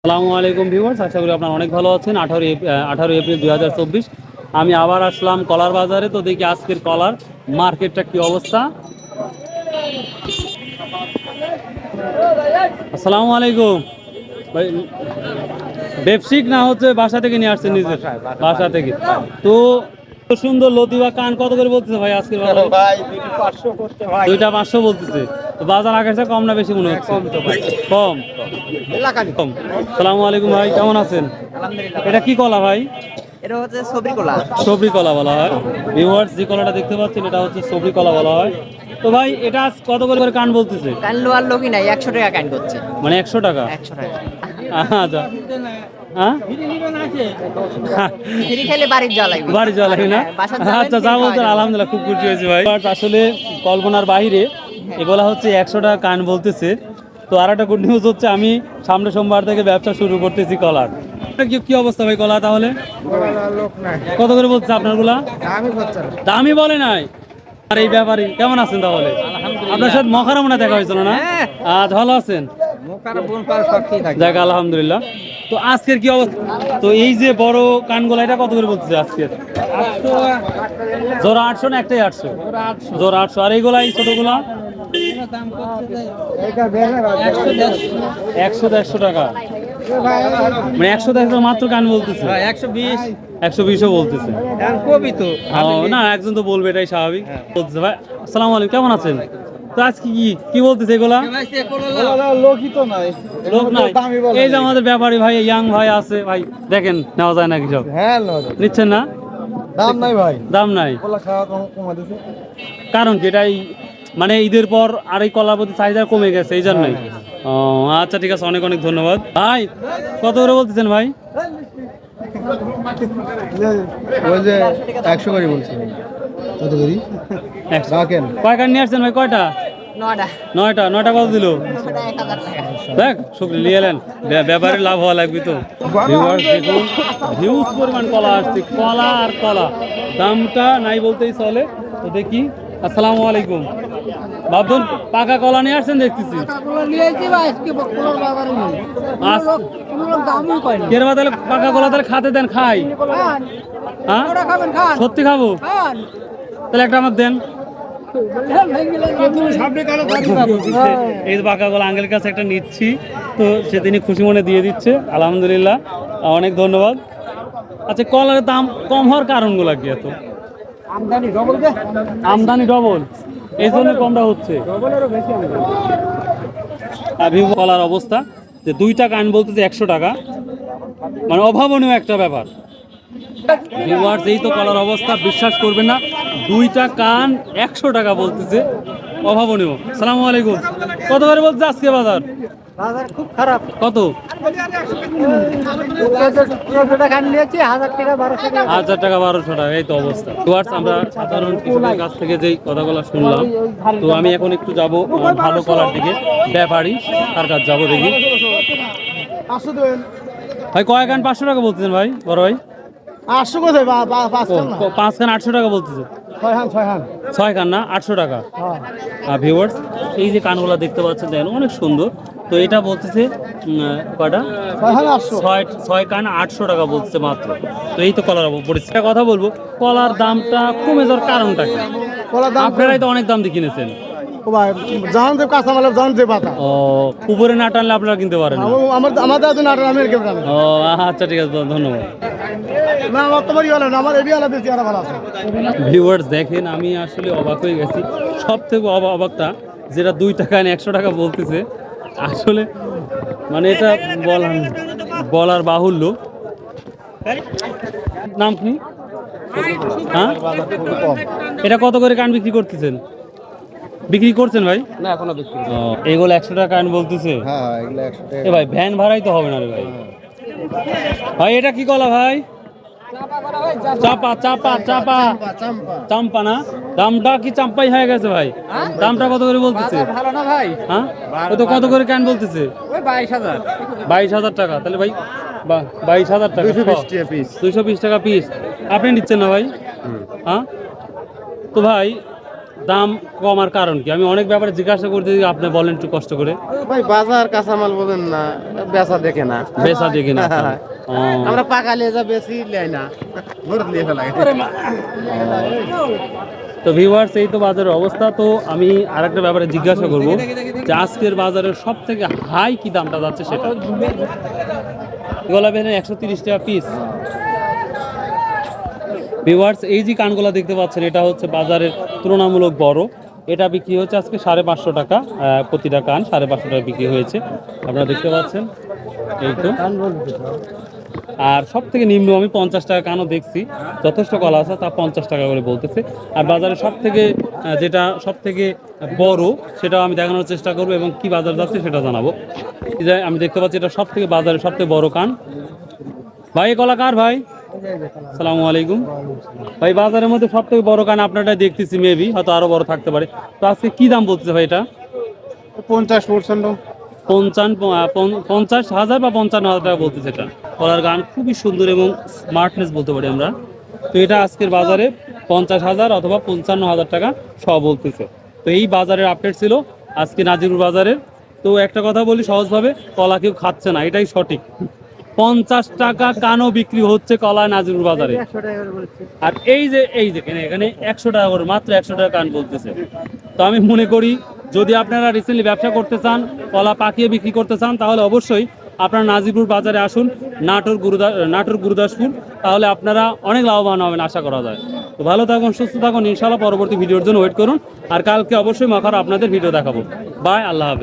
আসসালামু আলাইকুম ভিউয়ার্স, আশা করি আপনারা অনেক ভালো আছেন। 18 এপ্রিল 2024 আমি আবার আসলাম কলার বাজারে। তো দেখি আজকের কলার মার্কেটটা কি অবস্থা। আসসালামু আলাইকুম ভাই, ব্যবসায়িক না হচ্ছে বাসা থেকে নিয়ে আসছেন? নিজের বাসা থেকে। তো সুন্দর লতিবা কান কত করে বলতেছে ভাই আজকের বাজারে? ভাই 500 করতে ভাই। দুইটা 500 বলতেছে। তো বাজার আগের চেয়ে কম না বেশি মনে হচ্ছে? কম তো ভাই। কম এলাকারই। কম। আসসালামু আলাইকুম ভাই, কেমন আছেন? আলহামদুলিল্লাহ। এটা কি কলা ভাই? এটা হচ্ছে সবরি কলা। সবরি কলা বলা হয়। ভিউয়ার্স, যে কলাটা দেখতে পাচ্ছেন এটা হচ্ছে সবরি কলা বলা হয়। তো ভাই এটা আজ কত করে কান বলতেছে? কান লোয়ার লোকই নাই, 100 টাকা কান করছে। মানে 100 টাকা? 100 টাকা। আচ্ছা। হ্যাঁ, ফ্রি খেলে বাড়ির যাওয়া লাগবে। বাড়ি যাওয়া লাগে না? হ্যাঁ, বাসার যাবেন, আচ্ছা, ফ্রি যা খাওয়া বলছেন যাবে। আলহামদুলিল্লাহ, খুব খুশি হয়েছি ভাই। আসলে কল্পনার বাইরে এগুলা হচ্ছে 100 টাকা কান বলতেছে। তো আর একটা গুড নিউজ হচ্ছে, আমি সামনে সোমবার থেকে ব্যবসা শুরু করতেছি কলার। কি অবস্থা ভাই কলা তাহলে? লোক নাই। কত করে বলছে আপনারগুলা? আমি করছি। দামি বলে নাই। আর এই ব্যাপারে কেমন আছেন তাহলে? আপনার সাথে মখারা মনে দেখা হয়েছিল না? হ্যাঁ। আজ ভালো আছেন? মোকার বোন পার সব ঠিক থাকে। যাক আলহামদুলিল্লাহ। তো আজকের কি অবস্থা? তো এই যে বড় কানগুলা এটা কত করে বলতেছে আজকের? জোড়া 800 না একটাই 800? জোড়া 800। আর এইগুলা এই ছোটগুলা? 100-150 টাকা। মানে 100-150 মাত্র কান বলতেছে? 120। 120ও বলতেছে। কবি তো। না, একজন তো বলবে, এটাই স্বাভাবিক। বলতেছে ভাই। আসসালামু আলাইকুম, কেমন আছেন? তো আজকে কি বলতেছে এগুলা? লোকই তো নাই। লোক নাই। এই যে আমাদের ব্যাপারী ভাই, ইয়াং ভাই আছে ভাই, দেখেন নেওয়া যায় নাকি সব? হ্যাঁ, নিচ্ছেন না? দাম নাই ভাই। দাম নাই কলা খাওয়া কমা দিছে। কারণ কি এটাই, মানে ঈদের পর আর এই কলার প্রতি চাহিদা কমে গেছে এই জন্যই। ও আচ্ছা, ঠিক আছে, অনেক অনেক ধন্যবাদ ভাই। কত করে বলতেছেন ভাই? ওই যে 100 করে বলছি। কত করি? রাখেন। কয় কান নিয়ে আসছেন ভাই? কয়টা? 9টা। 9টা কত দিল? দেখ শুক্রিয়া, নিয়ে এলেন। ব্যাপারে লাভ হওয়া লাগবে তো। ভিউয়ার্স দেখুন, হিউজ পরিমাণ কলা আসছে। কলা আর কলা, দামটা নাই বলতেই চলে। তো দেখি। আসসালামু আলাইকুম বাবুন, পাকা কলা নিয়ে আসছেন দেখতেছি। কেরবা তাহলে পাকা কলা তাহলে খাতে দেন, খাই। হ্যাঁ, সত্যি খাবো? তাহলে একটা আমার দেন। এই পাকা কলা আঙ্কেলের কাছে একটা নিচ্ছি, তো সে তিনি খুশি মনে দিয়ে দিচ্ছে, আলহামদুলিল্লাহ, অনেক ধন্যবাদ। আচ্ছা, কলার দাম কম হওয়ার কারণগুলো কি? এত আমদানি ডবল, এই জন্য কমটা হচ্ছে। কলার অবস্থা যে 2টা কান বলতেছে 100 টাকা, মানে অভাবনীয় একটা ব্যাপার। ভিউয়ার্স, এই তো কলার অবস্থা, বিশ্বাস করবেন না, 2টা কান 100 টাকা বলতেছে, অভাবনীয়। সালামু আলাইকুম, কত করে বলছে আজকে বাজার? খুব খারাপ। কত? 1000 টাকা 1200 টাকা, এই তো অবস্থা। ভিউয়ার্স, আমরা সাধারণ কৃষকের কাছ থেকে যেই কথাগুলো শুনলাম, তো আমি এখন একটু যাব ভালো কলার দিকে, ব্যাপারী তার কাছে যাবো, দেখি। ভাই কয় কান 500 টাকা বলতেছেন ভাই? বড় ভাই 800 কোথায়? 5 কান 800 টাকা বলতেছে। 6 কান না 800 টাকা। ভিউয়ার্স, এই যে কানগুলো দেখতে পাচ্ছেন, দেখেন অনেক সুন্দর। তো এটা বলতেছে কয়টা? 6 কান 800 টাকা বলতেছে মাত্র। তো এই তো কলার পরিস্থিতি। কথা বলবো, কলার দামটা কমে যাওয়ার কারণটা কি? আপনারাই তো অনেক দাম দিয়ে কিনেছেন। ও, উপরে না টানলে আপনারা কিনতে পারেন না? ও আচ্ছা, ঠিক আছে, ধন্যবাদ। ভিউয়ার্স দেখেন, আমি আসলে অবাক হয়ে গেছি। সব থেকে অবাকটা যেটা 2 টাকা 100 টাকা বলতেছে, আসলে মানে এটা বলার বাহুল্য। নাম কি? হ্যাঁ, এটা কত করে কান বিক্রি করতেছেন? বিক্রি করছেন ভাই? না, এখনো বিক্রি। এগুলো 100 টাকা কান বলতেছে। হ্যাঁ, এগুলো 100 টাকা। এ ভাই, ভ্যান ভাড়াই তো হবে না রে ভাই। ভাই এটা কি কলা ভাই? চাপা চাপা চাপা চাম্পা না? দামটা কি চাম্পাই হয়ে গেছে ভাই? দামটা কত করে বলতেছে? ভালো না ভাই। হ্যাঁ, ও তো কত করে কেন বলতেছে? ওই 22,000। 22,000 টাকা। তাহলে ভাই 22,000 টাকা, 220 টাকা পিস। আপনি নিচ্ছেন না ভাই? হ্যাঁ, তো ভাই দাম কমার কারণ কি? আমি অনেক ব্যাপারে জিজ্ঞাসা করতে, আপনি বলেন একটু কষ্ট করে। ভাই বাজার কাঁচামাল বলেন না, বেচা দেখে না। বেচা দেখি না আপনার। ও, আমরা পাকা লিয়ে যা বেশি লাই না, ভোট লিয়ে ফেলাই। তো ভিউয়ার্স এই তো বাজারের অবস্থা। তো আমি আরেকটা ব্যাপারে জিজ্ঞাসা করব যে আজকের বাজারের সব থেকে হাই কি দামটা যাচ্ছে সেটা। গলা বেনের 130 টাকা পিস। ভিউয়ার্স এই যে কানগুলা দেখতে পাচ্ছেন, এটা হচ্ছে বাজারের তুলনামূলক বড়। এটা বিক্রি হচ্ছে আজকে 550 টাকা, প্রতিটা কান 550 টাকা বিক্রি হয়েছে, আপনারা দেখতে পাচ্ছেন। এই তো। আর সব থেকে নিম্ন আমি 50 টাকা কানও দেখছি, যথেষ্ট কলা আছে, তা 50 টাকা করে বলতেছে। আর বাজারে সব থেকে যেটা সব থেকে বড় সেটাও আমি দেখানোর চেষ্টা করবো এবং কি বাজার যাচ্ছে সেটা জানাবো। এই যে আমি দেখতে পাচ্ছি এটা সব থেকে বাজারের সব থেকে বড় কান। ভাই এই কলা কার ভাই? আসসালামু আলাইকুম ভাই। বাজারের মধ্যে সব থেকে বড় কান আপনারটা দেখতেছি, মেবি হয়তো আরো বড় থাকতে পারে। তো আজকে কি দাম বলতেছে ভাই এটা? 50%। 50,000 বা 55,000 টাকা বলতেছে। এটা কলার গান খুবই সুন্দর এবং স্মার্টনেস বলতে পারি আমরা। তো এটা আজকের বাজারে 50,000 অথবা 55,000 টাকা সহ বলতেছে। তো এই বাজারের আপডেট ছিল আজকে নাজিরপুর বাজারের। তো একটা কথা বলি সহজভাবে, কলা কেউ খাচ্ছে না, এটাই সঠিক। 50 টাকা কানও বিক্রি হচ্ছে কলা নাজিরপুর বাজারে। আর এই যে এখানে 100 টাকা করে, মাত্র 100 টাকা কান বলতেছে। তো আমি মনে করি যদি আপনারা রিসেন্টলি ব্যবসা করতে চান, কলা পাকিয়ে বিক্রি করতে চান, তাহলে অবশ্যই আপনারা নাজিরপুর বাজারে আসুন, নাটোর গুরুদাসপুর। তাহলে আপনারা অনেক লাভবান হবেন আশা করা যায়। তো ভালো থাকুন, সুস্থ থাকুন, ইনশাআল্লাহ পরবর্তী ভিডিওর জন্য ওয়েট করুন। আর কালকে অবশ্যই মাখার আপনাদের ভিডিও দেখাবো। বাই, আল্লাহ হাফেজ।